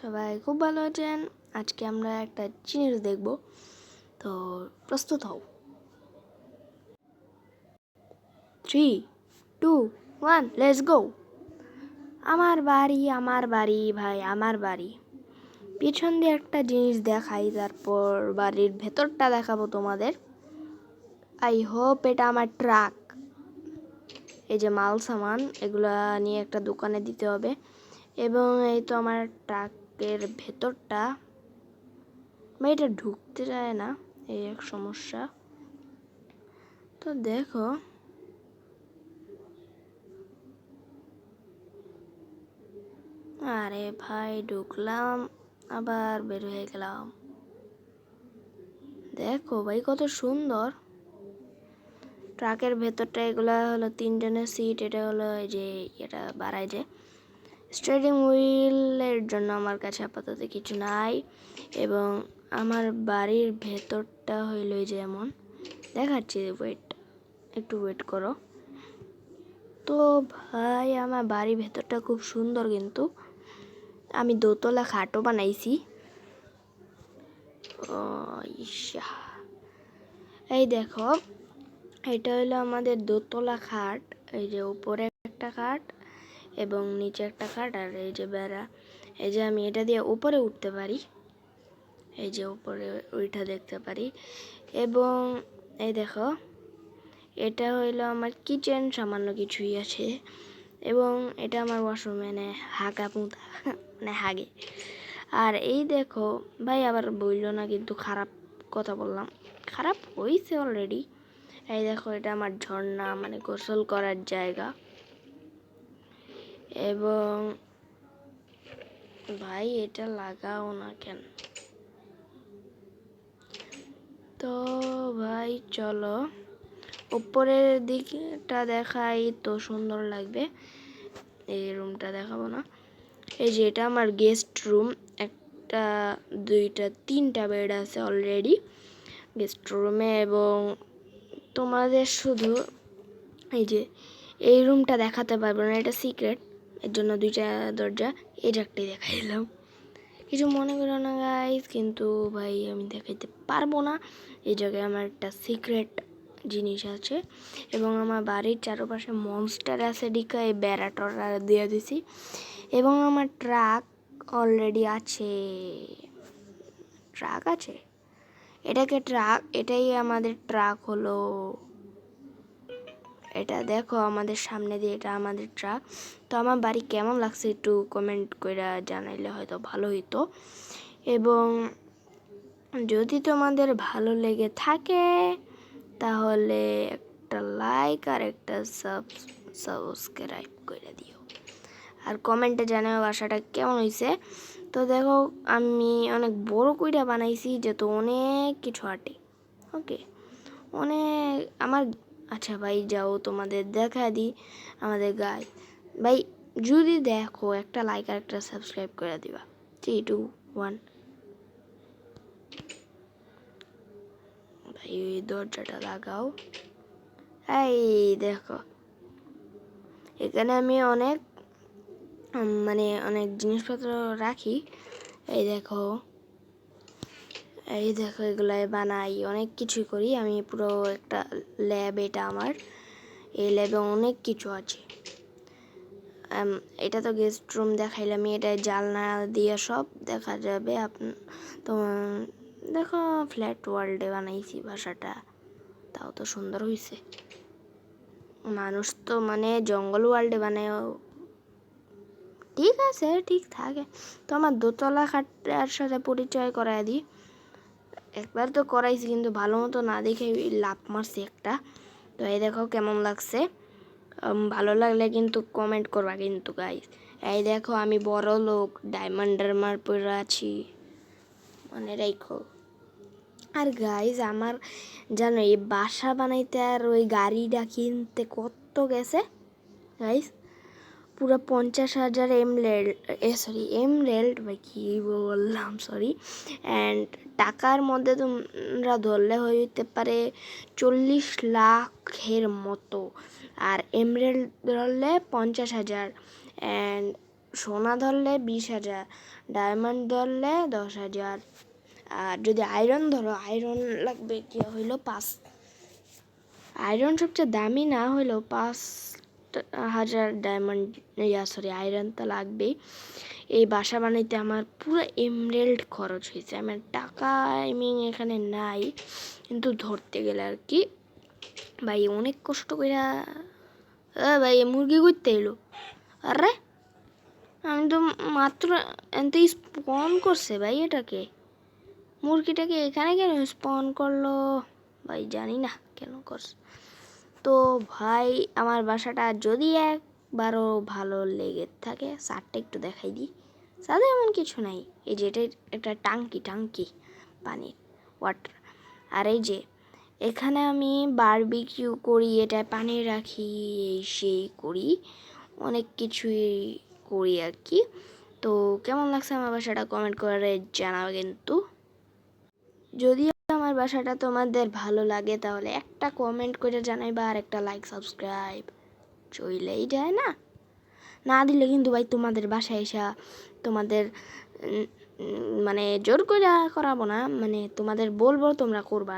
সবাই খুব ভালো আছেন। আজকে আমরা একটা জিনিস দেখব, তো প্রস্তুত হও। 3, 2, 1, লেটস গো। আমার বাড়ি ভাই, আমার বাড়ি। পিছন দিয়ে একটা জিনিস দেখাই, তারপর বাড়ির ভেতরটা দেখাবো তোমাদের। আই হোপ এটা আমার ট্রাক। এই যে মাল সামান, এগুলা নিয়ে একটা দোকানে দিতে হবে। এবং এই তো আমার ট্রাকের ভেতরটা, এটা ঢুকতে চায় না, এই এক সমস্যা। তো দেখো, আরে ভাই ঢুকলাম, আবার বের হয়ে গেলাম। দেখো ভাই কত সুন্দর ট্রাকের ভেতরটা। এগুলা হলো 3 জনের সিট। এটা হলো এই যে এটা বাড়ায় যে স্টিয়ারিং হুইলের জন্য আমার কাছে আপাতত কিছু নাই। এবং আমার বাড়ির ভেতরটা হইল যে এমন দেখাচ্ছি, একটু ওয়েট করো। তো ভাই আমার বাড়ির ভেতরটা খুব সুন্দর, কিন্তু আমি দোতলা খাটও বানাইছি। এই দেখো, এটা হলো আমাদের দোতলা খাট। এই যে উপরে একটা খাট এবং নিচে একটা খাট, আর এই যে বেড়া। এই যে আমি এটা দিয়ে উপরে উঠতে পারি, এই যে উপরে ওইটা দেখতে পারি। এবং এই দেখো, এটা হইলো আমার কিচেন, সামান্য কিছুই আছে। এবং এটা আমার ওয়াশরুম, মানে হাগা মুতা মানে হাগে। আর এই দেখো ভাই, আবার বললো না কিন্তু খারাপ কথা বললাম, খারাপ হয়েছে অলরেডি। এই দেখো, এটা আমার ঝর্ণা, মানে গোসল করার জায়গা। এবং ভাই এটা লাগাও না কেন? তো ভাই চলো উপরের দিকটা দেখাই, তো সুন্দর লাগবে। এই রুমটা দেখাবো না। এই যে এটা আমার গেস্ট রুম, একটা, দুইটা, তিনটা বেড আছে অলরেডি গেস্ট রুমে। এবং তোমাদের শুধু এই যে এই রুমটা দেখাতে পারবো না, এটা সিক্রেট, এর জন্য দুইটা দরজা, এই একটাই দেখাইলাম। কিছু মনে করো না গাইস, কিন্তু ভাই আমি দেখাইতে পারবো না। এই জায়গায় আমার একটা সিক্রেট জিনিস আছে। এবং আমার বাড়ির চারপাশে মনস্টার আছে ডিকা, এই বেড়াটা দিয়ে দিছি। এবং আমার ট্রাক অলরেডি আছে, ট্রাক আছে, এটাকে ট্রাক, এটাই আমাদের ট্রাক হলো। এটা দেখো আমাদের সামনে দিয়ে, এটা আমাদের ট্রাক। তো আমার বাড়ি কেমন লাগছে একটু কমেন্ট করে জানাইলে হয়তো ভালো হইতো। এবং যদি তোমাদের ভালো লেগে থাকে তাহলে একটা লাইক আর একটা সাবস্ক্রাইব করে দিও, আর কমেন্টে জানাও বাসাটা কেমন হয়েছে। তো দেখো, আমি অনেক বড় কইরা বানাইছি, যেহেতু অনেক কিছু আটে। ওকে, অনেক আমার। আচ্ছা ভাই যাও, তোমাদের দেখা দিই আমাদের গায়ে। ভাই যদি দেখো, একটা লাইক আর একটা সাবস্ক্রাইব করে দিবা। 3, 2, 1। ভাই ওই দরজাটা লাগাও। এই দেখো, এখানে আমি অনেক মানে অনেক জিনিসপত্র রাখি। এই দেখো, এই দেখো, এগুলাই বানাই, অনেক কিছুই করি আমি। পুরো একটা ল্যাব এটা আমার। এই ল্যাবে অনেক কিছু আছে। এটা তো গেস্ট রুম দেখাইলাম, এটা জানলা দিয়ে সব দেখা যাবে। তো দেখো, ফ্ল্যাট ওয়ার্ল্ডে বানাইছি বাসাটা, তাও তো সুন্দর হয়েছে। মানুষ তো মানে জঙ্গল ওয়ার্ল্ডে বানায়, ঠিক আছে, ঠিক থাকে। তো আমার দোতলা খাটটার সাথে পরিচয় করায় দিই। একবার তো করাইছি, কিন্তু ভালো মতো না দেখে লাভ মারছি একটা। তো এই দেখো কেমন লাগছে। ভালো লাগলে কিন্তু কমেন্ট করবা কিন্তু গাইস। এই দেখো, আমি বড় লোক, ডায়মন্ডের মার পরে আছি, মনে রাখো। আর গাইস আমার জানো, এই বাসা বানাইতে আর ওই গাড়িটা কিনতে কত গেছে গাইস? পুরো 50,000 এমরেল্ড বা কি বললাম, সরি। অ্যান্ড টাকার মধ্যে তোমরা ধরলে হইতে পারে 40 লাখের মতো। আর এমরেল্ড ধরলে 50,000। অ্যান্ড সোনা ধরলে 20,000, ডায়মন্ড ধরলে 10,000, আর যদি আয়রন ধরো, আয়রন লাগবে কি হইলো 5। আয়রন সবচেয়ে দামি না হইলেও 5,000 ডায়মন্ড, আয়রন তো লাগবেই। এই বাসা বানাইতে আমার পুরো এমরেল্ড খরচ হয়েছে। আমার টাকা এখানে নাই, কিন্তু ধরতে গেলে আর কি। ভাই অনেক কষ্ট করে ভাই মুরগি করতে এলো। আরে আমি তো মাত্র এত স্পন করছে ভাই, এটাকে মুরগিটাকে এখানে কেন স্পন করলো ভাই, জানি না কেন করছে। তো ভাই আমার বাসাটা যদি একবারও ভালো লেগে থাকে, সারটা একটু দেখাই দিই। সাথে এমন কিছু নাই, এই যে এটা টাঙ্কি পানির ওয়াটার। আর এই যে এখানে আমি বারবিকিউ করি, এটা পানি রাখি, এই সেই করি, অনেক কিছুই করি আর কি। তো কেমন লাগছে আমার বাসাটা কমেন্ট করে জানাবে কিন্তু। যদি আমার বাসাটা তোমাদের ভালো লাগে তাহলে একটা কমেন্ট করে জানাইবা, আর একটা লাইক সাবস্ক্রাইব চইলেই যায় না, না দিলে কিন্তু ভাই তোমাদের বাসায় এসে তোমাদের মানে জোর করে করাবো না, মানে তোমাদের বলবো তোমরা করবা।